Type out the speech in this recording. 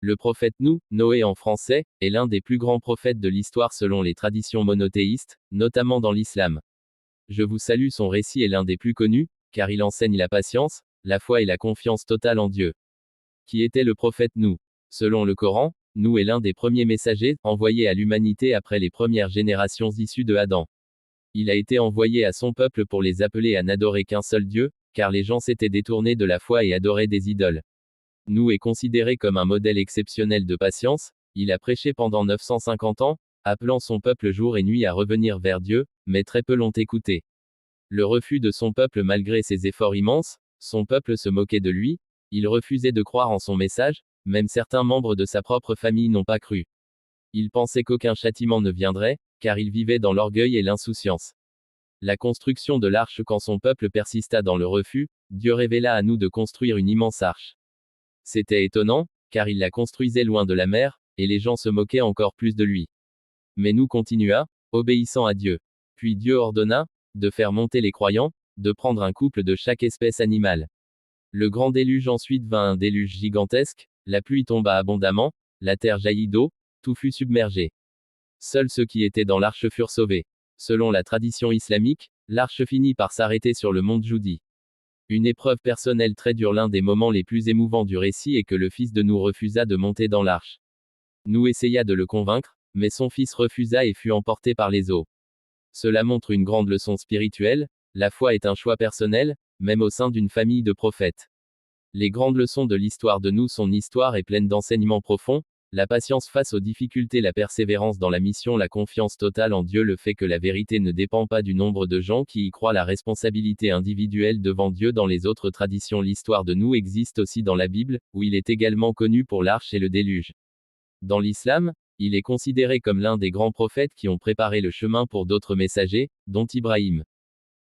Le prophète Noé en français, est l'un des plus grands prophètes de l'histoire selon les traditions monothéistes, notamment dans l'islam. Je vous salue, son récit est l'un des plus connus, car il enseigne la patience, la foi et la confiance totale en Dieu. Qui était le prophète Selon le Coran, est l'un des premiers messagers, envoyés à l'humanité après les premières générations issues de Adam. Il a été envoyé à son peuple pour les appeler à n'adorer qu'un seul Dieu, car les gens s'étaient détournés de la foi et adoraient des idoles. Est considéré comme un modèle exceptionnel de patience, il a prêché pendant 950 ans, appelant son peuple jour et nuit à revenir vers Dieu, mais très peu l'ont écouté. Le refus de son peuple malgré ses efforts immenses, son peuple se moquait de lui, il refusait de croire en son message, même certains membres de sa propre famille n'ont pas cru. Il pensait qu'aucun châtiment ne viendrait, car il vivait dans l'orgueil et l'insouciance. La construction de l'arche. Quand son peuple persista dans le refus, Dieu révéla à de construire une immense arche. C'était étonnant, car il la construisait loin de la mer, et les gens se moquaient encore plus de lui. Mais continua, obéissant à Dieu. Puis Dieu ordonna, de faire monter les croyants, de prendre un couple de chaque espèce animale. Le grand déluge. Ensuite vint un déluge gigantesque, la pluie tomba abondamment, la terre jaillit d'eau, tout fut submergé. Seuls ceux qui étaient dans l'arche furent sauvés. Selon la tradition islamique, l'arche finit par s'arrêter sur le mont Djoudi. Une épreuve personnelle très dure. L'un des moments les plus émouvants du récit est que le fils de refusa de monter dans l'arche. Essaya de le convaincre, mais son fils refusa et fut emporté par les eaux. Cela montre une grande leçon spirituelle, la foi est un choix personnel, même au sein d'une famille de prophètes. Les grandes leçons de l'histoire de son histoire est pleine d'enseignements profonds, la patience face aux difficultés, la persévérance dans la mission, la confiance totale en Dieu, le fait que la vérité ne dépend pas du nombre de gens qui y croient, la responsabilité individuelle devant Dieu. Dans les autres traditions, l'histoire de existe aussi dans la Bible, où il est également connu pour l'arche et le déluge. Dans l'islam, il est considéré comme l'un des grands prophètes qui ont préparé le chemin pour d'autres messagers, dont Ibrahim.